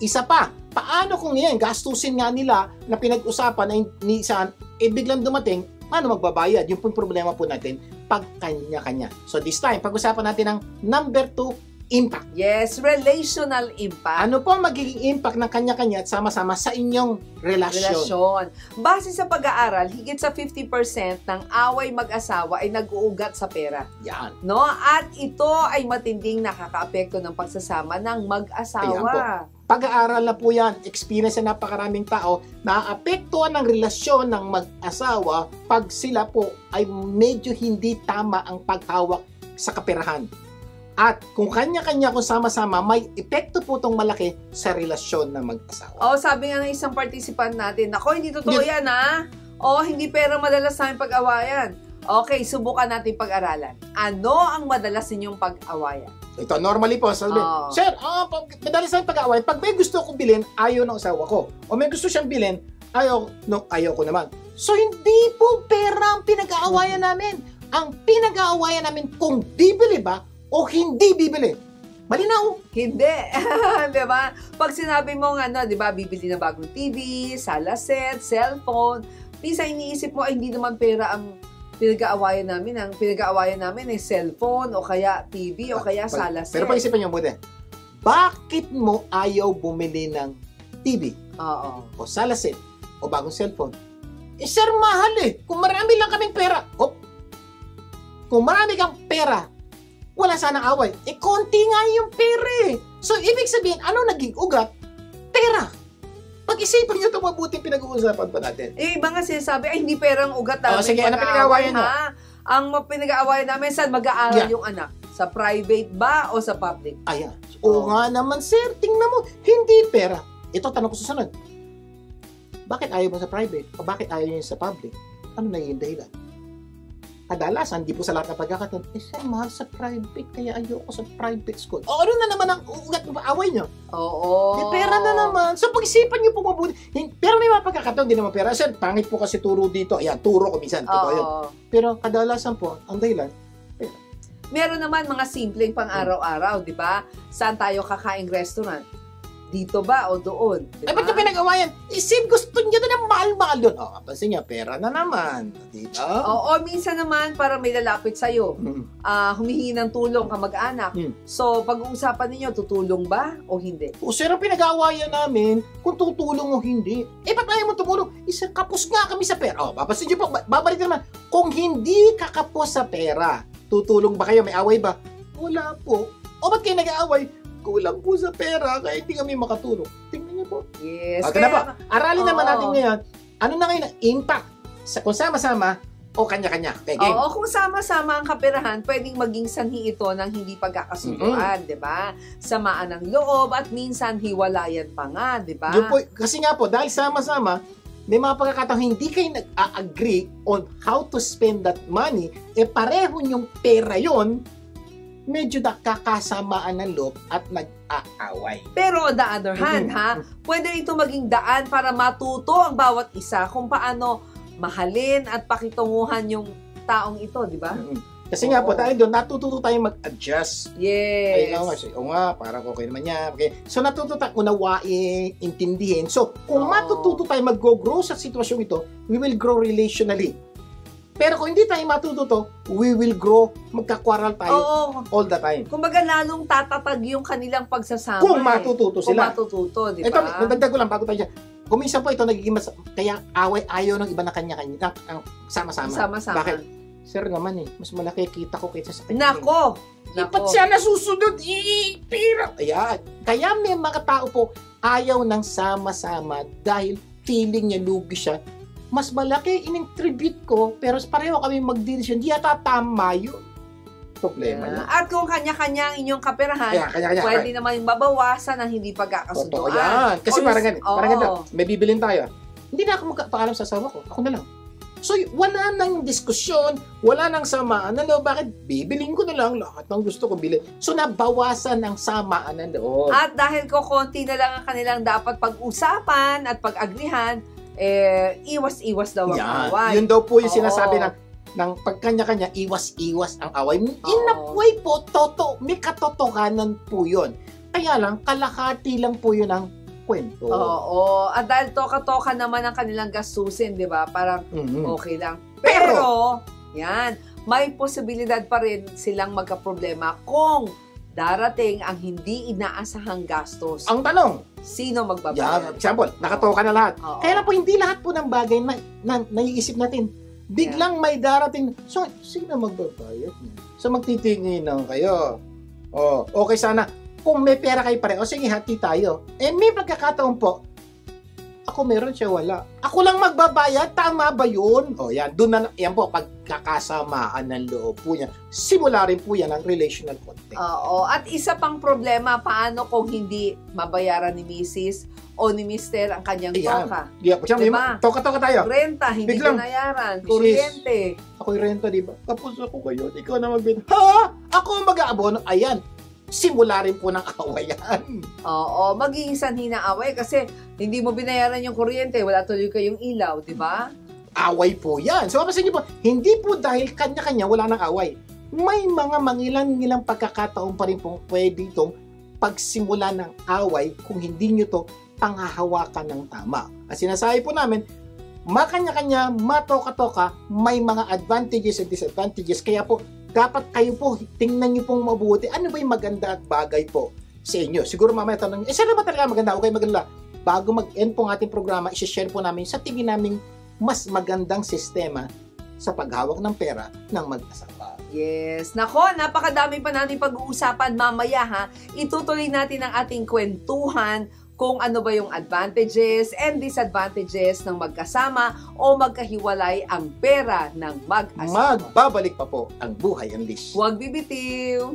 Isa pa, paano kung yan, gastusin nga nila na pinag-usapan na ni saan, biglang dumating, paano magbabayad? Yung pong problema po natin, pag kanya-kanya. So this time, pag-usapan natin ang number 2, impact. Yes, relational impact. Ano po ang magiging impact ng kanya-kanya at sama-sama sa inyong relasyon? Base sa pag-aaral, higit sa 50% ng away mag-asawa ay nag-uugat sa pera. Yan. No? At ito ay matinding nakakaapekto ng pagsasama ng mag-asawa. Pag-aaral na po yan, experience na napakaraming tao, naapektuhan ng relasyon ng mag-asawa pag sila po ay medyo hindi tama ang paghawak sa kaperahan. At kung kanya-kanya, kung sama-sama, may epekto po itong malaki sa relasyon ng mag-asawa. Sabi nga ng isang participant natin, ako, hindi totoo yan, ha? Hindi pera madalas namin pag-awayan. Okay, subukan natin pag-aralan. Ano ang madalas ninyong pag-awayan? Ito, normally po, sabi, Sir, madalas namin pag-awayan. Pag may gusto kong bilhin, ayaw ng asawa ko. O may gusto siyang bilhin, ayaw ko naman. So, hindi po pera ang pinag-aawayan namin. Ang pinag-aawayan namin kung bibili ba o hindi bibili. Malinaw. Hindi. Diba? Pag sinabi mo diba, bibili ng bagong TV, sala set, cellphone, minsan iniisip mo, ay hindi naman pera ang pinag-aawayan namin. Ang pinag-aawayan namin ay cellphone, o kaya TV, o kaya sala set. Pero pag-isipan nyo muna, bakit mo ayaw bumili ng TV? O sala set, o bagong cellphone? Sir, mahal Kung marami lang kaming pera. Kung marami kang pera, wala sanang away. Konti nga yung pera So, ibig sabihin, ano naging ugat? Pera. Pag-isipan nyo ito mabuti, pinag-uusapan pa natin. Iba nga sinasabi, ay hindi perang ugat namin. Sige, ano pinag-aawayan nyo? Ang pinag-aawayan namin, saan mag-aaral yung anak? Sa private ba o sa public? Ayan. Oo nga naman, sir. Tingnan mo, hindi pera. Ito, tanong ko sa sunod. Bakit ayaw mo sa private? O bakit ayaw nyo sa public? Ano na yung dahilan? Kadalasan, di po sa lahat ng pagkakataon, sir, mahal sa private, kaya ayoko sa private school. Ano na naman ang ugat mo away nyo? Pera na naman. So, pag-isipan nyo po mabuti. Pero may mga pagkakataon, di naman pera. Sir, pangit po kasi turo dito. Ayan, turo ko minsan. Totoo yun. Pero kadalasan po, ang dahilan, pera. Meron naman mga simpleng pang-araw-araw, di ba? Saan tayo kakaing restaurant? Dito ba o doon? Diba? Ba't ka pinag-awayan? Sim, gusto niya na mahal-mahal yun. Kapansin niya, pera na naman. Diba? Minsan naman, para may lalapit sa'yo, humihingi ng tulong ka mag-anak. So, pag-uusapan ninyo, tutulong ba o hindi? Sir, ang pinag-awayan namin, kung tutulong o hindi, ba't ayaw mo tumulong? Sir, kapos nga kami sa pera. Papansin niyo po, babalik naman. Kung hindi kakapos sa pera, tutulong ba kayo? May away ba? Wala po. Ba't kayo nag-aaway? Kulang po sa pera, kaya hindi kami makatulong. Tingnan niyo po. Yes. Na po. Aralin naman natin ngayon, ano na ngayon ang impact kung sama-sama o kanya-kanya. Okay, game. Kung sama-sama ang kaperahan, pwedeng maging sanhi ito ng hindi pagkakasunduan, di ba? Samaan ng loob at minsan hiwalayan pa nga, di ba? Kasi nga po, dahil sama-sama, may mga pagkakataon hindi kayo nag-agree on how to spend that money, pareho yung pera yon, medyo nakakasamaan ng loob at nag-aaway. Pero on the other hand, pwede ito maging daan para matuto ang bawat isa kung paano mahalin at pakitunguhan yung taong ito, di ba? Kasi nga po, dahil doon, natututo tayong mag-adjust. Yes. Parang okay naman niya. Okay. So, natututo tayong unawain, intindihin. So, kung matututo tayong mag-grow sa sitwasyon ito, we will grow relationally. Pero kung hindi tayo matututo, we will grow, magkakwaral tayo all the time. Kumbaga lalong tatatag yung kanilang pagsasama. Kung matututo sila. Kung matututo, di ba? Ito, nadagdag ko lang bago tayo dyan. kuminsan po ito nagiging kaya ayaw ng iba na kanya-kanya, ang sama-sama. Sama-sama. Bakit? Sir naman mas malaki kita ko kaysa sa kanya. Nako! Ba't siya nasusunod? Pira! Ayan. Kaya may mga tao po ayaw ng sama-sama dahil feeling niya lugi siya. Mas malaki in-tribute ko, pero pareho kami mag-decision. Di yata tama yun. Problema niya. At kung kanya-kanya ang inyong kaperahan, kanya-kanya. pwede naman babawasan ang hindi pagkakasunduan. Totoo yan. Kasi parang ganito, may bibilin tayo. Hindi na ako magpaalam sa asawa ko. Ako na lang. So, wala nang diskusyon, wala nang samaan ng loob. Bakit? Bibiling ko na lang lahat ng gusto ko bilhin. So, nabawasan ang samaan ng loob. At dahil konti na lang ang kanilang dapat pag-usapan at pag-agrihan, iwas-iwas daw ang away. Yun daw po yung sinasabi ng pagkanya-kanya, iwas-iwas ang away. In a way po, may katotohanan po yun. Kaya lang, kalahati lang po yun ang kwento. Oo. At dahil toka-toka naman ang kanilang gastusin, di ba? Parang okay lang. Pero, yan, may posibilidad pa rin silang magkaproblema kung darating ang hindi inaasahang gastos. Ang tanong, sino magbabayad? Example, nakatoka na lahat. Kaya lang po, hindi lahat po ng bagay na naiisip natin. Biglang may darating, so, sino magbabayad? So, magtitinginan kayo. Okay sana. Kung may pera kayo pareho, sige, hati tayo. May pagkakataon po, ako meron siya, wala. Ako lang magbabayad, tama ba yun? Yan po, pagkakasamaan ng loob po niya. Simula rin po yan ang relational contact. Oo, at isa pang problema, paano kung hindi mabayaran ni Mrs. o ni Mr. ang kanyang toka? Diba? Toka-toka tayo. Renta, hindi binayaran. Kuryente. Ako'y renta, diba? Tapos ako kayo, ikaw na magbenta. Ha? Ako ang mag-aabono? Ayan. Simula rin po ng awayan. Oo, magiging sanhi ng away kasi hindi mo binayaran yung kuryente, wala tuloy kayong ilaw, di ba? Away po yan. So, mapasin niyo po, hindi po dahil kanya-kanya wala ng away. May mga mangilang-ngilang pagkakataon pa rin pong pwede itong pagsimula ng away kung hindi nyo to panghahawakan ng tama. At sinasabi po namin, makanya-kanya, matoka-toka, may mga advantages and disadvantages. Kaya po, dapat kayo po, tingnan nyo pong mabuti. Ano ba yung maganda at bagay po sa inyo? Siguro mamaya tanong, saan ba talaga maganda? Okay, maganda. Bago mag-end po ng ating programa, isi-share po namin sa tingin namin mas magandang sistema sa paghawak ng pera ng mag-asawa. Yes. Nako, napakadami pa natin pag-uusapan mamaya ha. Itutuloy natin ang ating kwentuhan kung ano ba yung advantages and disadvantages ng magkasama o magkahiwalay ang pera ng mag-asawa. Magbabalik pa po ang Buhay Unleashed. Huwag bibitiw.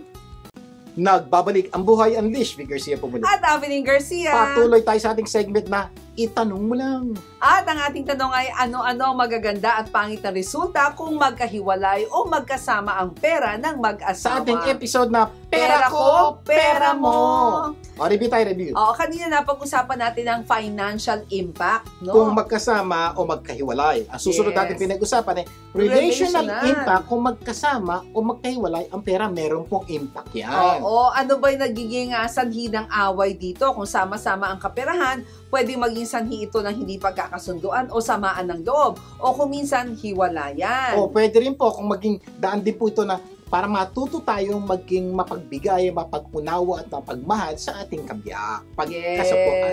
Nagbabalik ang Buhay Unleashed. Vic Garcia po muli. At Aveline Garcia. Patuloy tayo sa ating segment na itanong mo lang. At ang ating tanong ay ano-ano ang magaganda at pangit na resulta kung magkahiwalay o magkasama ang pera ng mag-asawa. Sa ating episode na Pera Ko, Pera Mo. Review tayo, review. Kanina napag-usapan natin ang financial impact, no? Kung magkasama o magkahiwalay. Ang susunod natin pinag-usapan ay relational impact kung magkasama o magkahiwalay ang pera, meron pong impact yan. Ano ba yung nagiging sanhi ng away dito? Kung sama-sama ang kaperahan, pwedeng maging sanhi ito ng hindi pagkakasunduan o samaan ng loob. O kung minsan, hiwalayan. Pwede rin po kung maging daan din po ito na para matuto tayong maging mapagbigay, mapagunawa at mapagmahal sa ating kabiyak.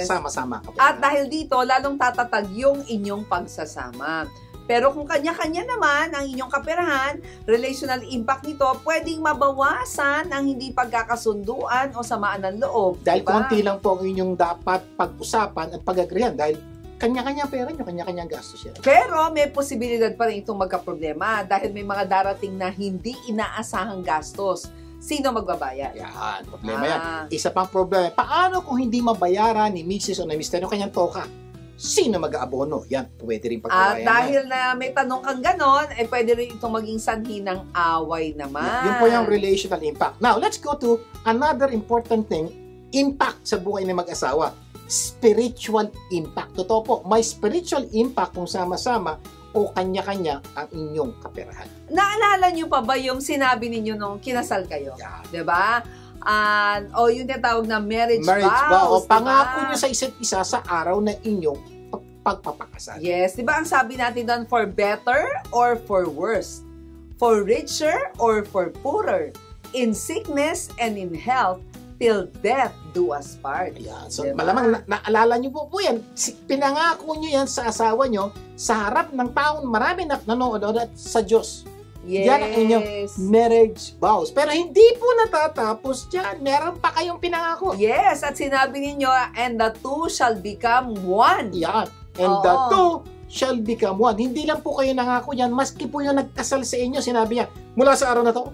Sama-sama kaperahan. At dahil dito, lalong tatatag yung inyong pagsasama. Pero kung kanya-kanya naman ang inyong kaperahan, relational impact nito, pwedeng mabawasan ang hindi pagkakasunduan o samaan ng loob. Dahil konti lang po ang inyong dapat pag-usapan at pag-agrihan dahil kanya-kanya pera nyo, kanya-kanya gastos yan. Pero may posibilidad pa rin itong magkaproblema dahil may mga darating na hindi inaasahang gastos. Sino magbabayad? Yan, problema yan. Isa pang problema, paano kung hindi mabayaran ni Mrs. o ni Mr. yung kanyang toka? Sino mag-aabono? Yan, pwede rin pagkawayan. At dahil na may tanong kang ganon, pwede rin itong maging sanhi ng away naman. Yun po yung relational impact. Now, let's go to another important thing, impact sa buhay ng mag-asawa. Spiritual impact. Totoo po, may spiritual impact kung sama-sama o kanya-kanya ang inyong kaperahan. Naalala nyo pa ba yung sinabi ninyo nung kinasal kayo? Yeah. Diba? Yung tinatawag na marriage O vows. pangako nyo sa isa't isa sa araw na inyong pagpapakasal. Yes. Diba ang sabi natin doon, for better or for worse? For richer or for poorer? In sickness and in health, till death do us part. Yeah. So, Diba? malamang naalala niyo po yan. Pinangako niyo yan sa asawa niyo sa harap ng taong marami na nanonood at sa Diyos. Yes. Yan ang inyong marriage vows. Pero hindi po natatapos dyan. Meron pa kayong pinangako. Yes, at sinabi ninyo, and the two shall become one. Yan. And the two shall become one. Hindi lang po kayo nangako yan. Maski po yung nagkasal sa inyo, sinabi niya, mula sa araw na to,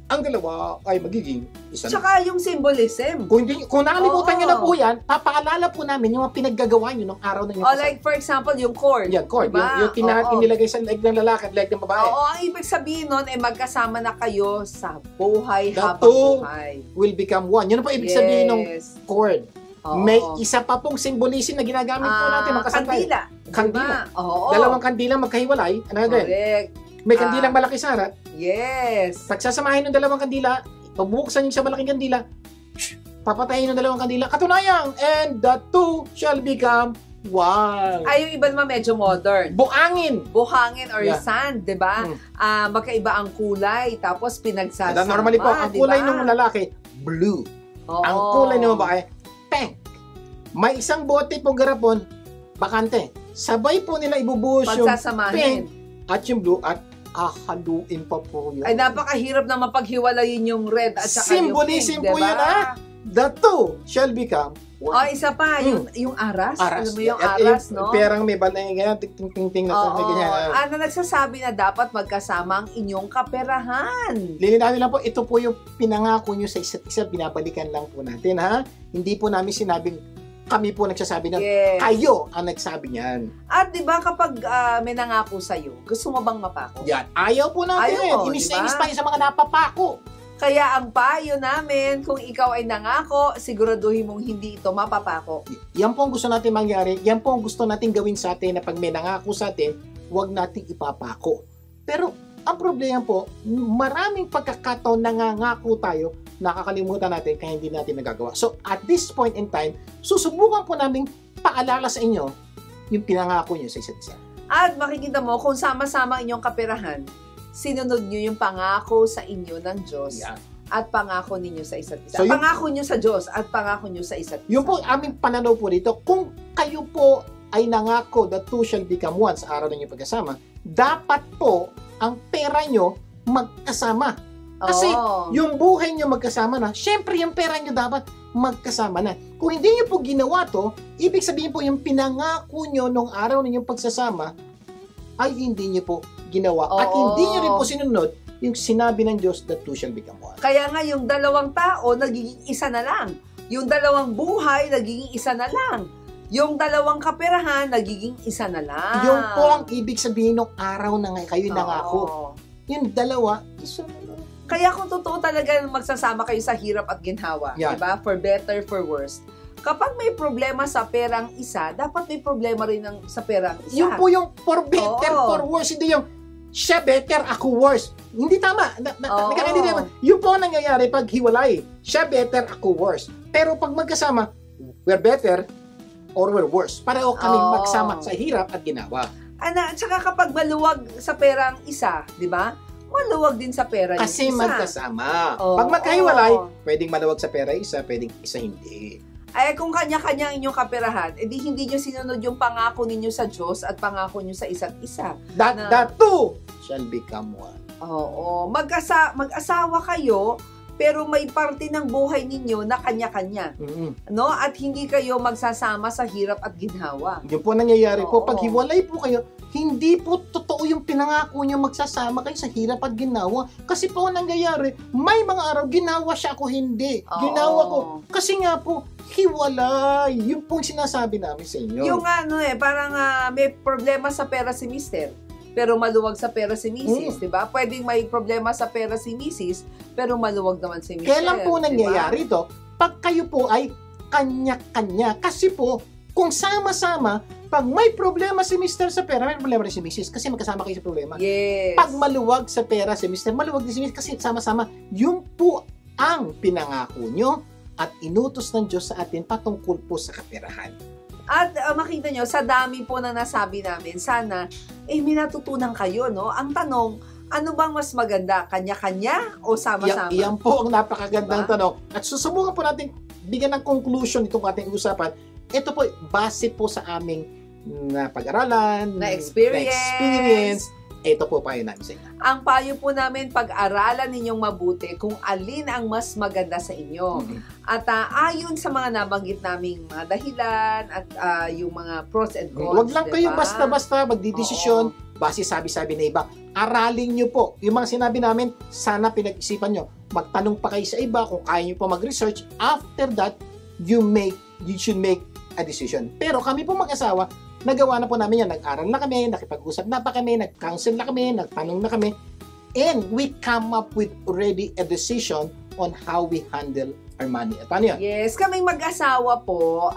ang dalawa ay magiging isa na. Tsaka yung symbolism. Kung nakalimutan nyo na po yan, papaalala po namin yung mga pinaggagawa nyo ng araw na yun. Like for example, yung cord. Yan, cord. Diba? Yung inilagay sa leg ng lalaki at leg ng babae. Oo, ang ibig sabihin nun ay magkasama na kayo sa buhay The habang two buhay. will become one. Yun ang po ibig sabihin ng cord. Oo. May isa pa pong symbolism na ginagamit po natin makasal tayo. Kandila. Kandila. Diba? Oo. Dalawang kandila magkahiwalay. Ano din? Correct. May kandilang malaki sa harap. Yes. Pagsasamahin ng dalawang kandila, pabuksan yung sa malaking kandila, papatayin ng dalawang kandila. Katunayan, and the two shall become one. Ay, yung iba naman medyo modern. Buangin. Buhangin or Yeah. sand, di ba? Magkaiba ang kulay, tapos pinagsasama. Normally po, ang kulay diba? ng lalaki, blue. Oo. Ang kulay ng babae, pink. May isang bote pong garapon, bakante. Sabay po nila ibubuhos yung pink Pagsasamahin. at yung blue at haluin pa po yun. Ay, napakahirap na mapaghiwalayin yung red at saka Symbolism yung pink, po diba? yun, ha? The two shall become one. Oh, isa pa, yung aras. Aras. Alam mo yung At aras, no? perang may balay, ganyan, ting-ting-ting na may ganyan. Ano nagsasabi na dapat magkasama ang inyong kaperahan. Lilinawin lang po, ito po yung pinangako nyo sa isa't isa, binabalikan lang po natin, ha? Hindi po namin sinabing kami po nagsasabi na Yes. kayo ang nagsabi niyan. At di ba kapag may nangako sa'yo, gusto mo bang mapako? Yan. Ayaw po natin. Ayaw, Inis diba? na inis tayo sa mga napapako. Kaya ang payo namin, kung ikaw ay nangako, siguraduhin mong hindi ito mapapako. Yan po ang gusto natin mangyari. Yan po ang gusto natin gawin sa atin na pag may nangako sa atin, huwag nating ipapako. Pero ang problema po, maraming pagkakataon nangangako tayo, nakakalimutan natin kaya hindi natin nagagawa. So at this point in time, susubukan po namin paalala sa inyo yung pinangako nyo sa isa't isa. At makikita mo, kung sama-sama ang inyong kaperahan, sinunod nyo yung pangako sa inyo ng Diyos. Yan. At pangako ninyo sa isa't isa. So, yung- pangako nyo sa Diyos at pangako nyo sa isa't isa. Yung po aming pananaw po dito, kung kayo po ay nangako the two shall become one sa araw ng inyong pagkasama, dapat po ang pera nyo magkasama. Kasi yung buhay nyo magkasama na, syempre yung pera nyo dapat magkasama na. Kung hindi nyo po ginawa to, ibig sabihin po yung pinangako nyo nung araw ng inyong pagsasama ay hindi nyo po ginawa. At hindi nyo rin po sinunod yung sinabi ng Diyos that two shall become one. Kaya nga yung dalawang tao, nagiging isa na lang. Yung dalawang buhay, nagiging isa na lang. Yung dalawang kaperahan, nagiging isa na lang. Yung po ang ibig sabihin ng araw na kayo nangako. Yung dalawa, isa na lang. Kaya kung totoo talaga magsasama kayo sa hirap at ginhawa, Yan. diba? For better, for worse. Kapag may problema sa perang isa, dapat may problema rin sa perang isa. Yung po yung for better, for worse, hindi yung siya better, ako worse. Hindi tama. Nagkakaintindihan naman. Yung po ang nangyayari pag hiwalay. Siya better, ako worse. Pero pag magkasama, we're better or we're worse. Pareho kami magsama sa hirap at ginawa. Tsaka kapag maluwag sa perang isa, di ba? Maluwag din sa pera yung Kasi isa. magkasama. Pag magkahiwalay, pwedeng maluwag sa pera isa, pwedeng isa hindi. Ay, kung kanya-kanya inyong kaperahan, edi hindi nyo sinunod yung pangako ninyo sa Diyos at pangako nyo sa isa't isa. That two shall become one. Oo. Mag-asawa kayo, pero may parte ng buhay ninyo na kanya-kanya. No? At hindi kayo magsasama sa hirap at ginhawa. Yun po nangyayari po. Pag hiwalay po kayo, hindi po totoo yung pinangako niyo magsasama kayo sa hirap at ginawa. Kasi po nangyayari, may mga araw, ginawa siya, ako hindi. Ginawa ko. Kasi nga po, hiwalay. Yun po yung sinasabi namin sa inyo. Yung parang may problema sa pera si Mister, pero maluwag sa pera si Mrs., di ba? Pwedeng may problema sa pera si Mrs., pero maluwag naman si Mr. Kailan po nangyayari ito? Pag kayo po ay kanya-kanya. Kasi po, kung sama-sama, pag may problema si Mr. sa pera, may problema rin si Mrs. kasi magkasama kayo sa problema. Yes. Pag maluwag sa pera si Mr., maluwag din si Mrs. kasi sama-sama. Yun po ang pinangako nyo at inutos ng Diyos sa atin patungkol po sa kaperahan. At makita nyo, sa dami po na nasabi namin, sana, may natutunan kayo, no? Ang tanong, ano bang mas maganda? Kanya-kanya o sama-sama? Yan po ang napakagandang tanong. At susubukan po natin bigyan ng conclusion itong ating usapan. Ito po, base po sa aming pag-aralan, na experience. Ito po payo namin sa inyo. Ang payo po namin, pag-aralan ninyong mabuti kung alin ang mas maganda sa inyo. At ayon sa mga nabanggit naming mga dahilan at yung mga pros and cons. Huwag lang kayong basta-basta magdidesisyon base sabi-sabi na iba. Aralin nyo po. Yung mga sinabi namin, sana pinag-isipan nyo. Magtanong pa kayo sa iba kung kaya nyo po mag-research. After that, you should make a decision. Pero kami po mag-asawa, nagawa na po namin yan. Nag-aral na kami, nakipag-usap na pa kami, nag-counsel na kami, nagtanong na kami. And we come up with already a decision on how we handle our money. At paano yan? Yes, kaming mag-asawa po,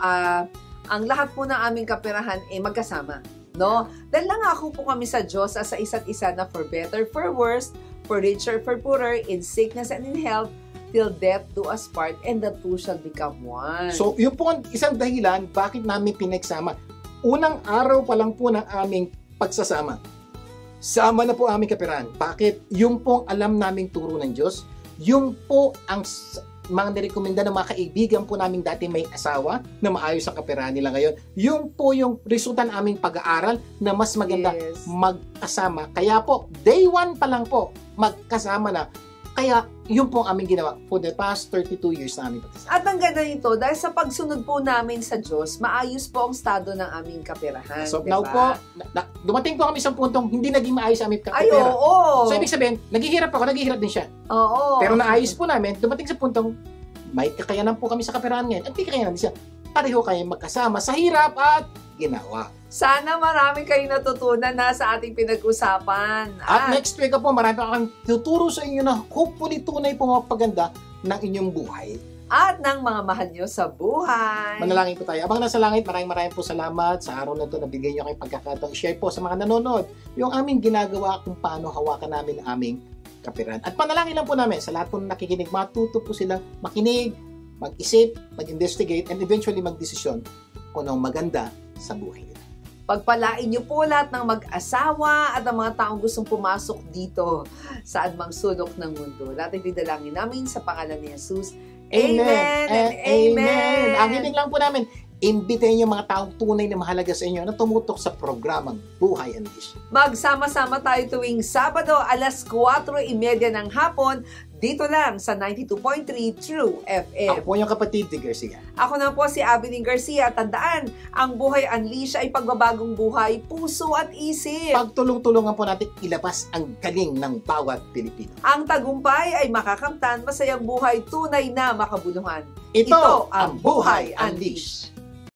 ang lahat po ng aming kaperahan ay magkasama. No? Dahil nangako po kami sa Diyos sa isa't isa na for better, for worse, for richer, for poorer, in sickness and in health, till death do us part, and the two shall become one. So, yun po ang isang dahilan bakit namin pinagsama. Unang araw pa lang po ng aming pagsasama. Sama na po aming kaperahan. Bakit? Yung po ang alam naming turo ng Diyos, yung po ang mga nirekomenda ng mga kaibigan po namin dati may asawa na maayos ang kaperahan nila ngayon. Yung po yung resulta ng aming pag-aaral na mas maganda magkasama. Kaya po, day 1 pa lang po, magkasama na. Kaya, yun po ang aming ginawa for the past 32 years na aming pagsasama. At ang ganda nito, dahil sa pagsunod po namin sa Diyos, maayos po ang estado ng aming kaperahan. So, diba? now po, dumating po kami sa puntong hindi naging maayos ang aming kapera. Ay, oo. So, ibig sabihin, naghihirap ako, naghihirap din siya. Oo. Pero naayos po namin, dumating sa puntong may kakayanan po kami sa kaperahan ngayon at may kakayanan din siya. Pareho kayo magkasama sa hirap at ginawa. Sana marami kayong natutunan na sa ating pinag-usapan. At next week po, marami akong tuturo sa inyo na hopefully tunay po mapaganda ng inyong buhay. At ng mga mahal nyo sa buhay. Manalangin po tayo. Abang nasa langit, maraming po salamat sa araw na ito na bigyan nyo kayong pagkakataon. Share po sa mga nanonood yung aming ginagawa kung paano hawakan namin ang aming kaperahan. At panalangin lang po namin sa lahat po na nakikinig, matuto po silang makinig, mag-isip, mag-investigate, and eventually mag-desisyon kung anong maganda sa buhay nila. Pagpalain niyo po lahat ng mag-asawa at ang mga taong gustong pumasok dito sa anumang sulok ng mundo. Lahat ay dinalangin namin sa pangalan ni Jesus. Amen and amen. Ang hiling lang po namin, imbitahin yung mga taong tunay na mahalaga sa inyo na tumutok sa programang Buhay Unleashed. Magsama-sama tayo tuwing Sabado, alas 4:30 ng hapon, dito lang sa 92.3 True FM. Ako po yung kapatid ni Garcia. Ako na po si Abilene Garcia. Tandaan, ang Buhay Unleashed ay pagbabagong buhay, puso at isip. Pagtulong-tulungan po natin ilabas ang galing ng bawat Pilipino. Ang tagumpay ay makakamtan, masayang buhay, tunay na makabuluhan. Ito ang Buhay Unleashed.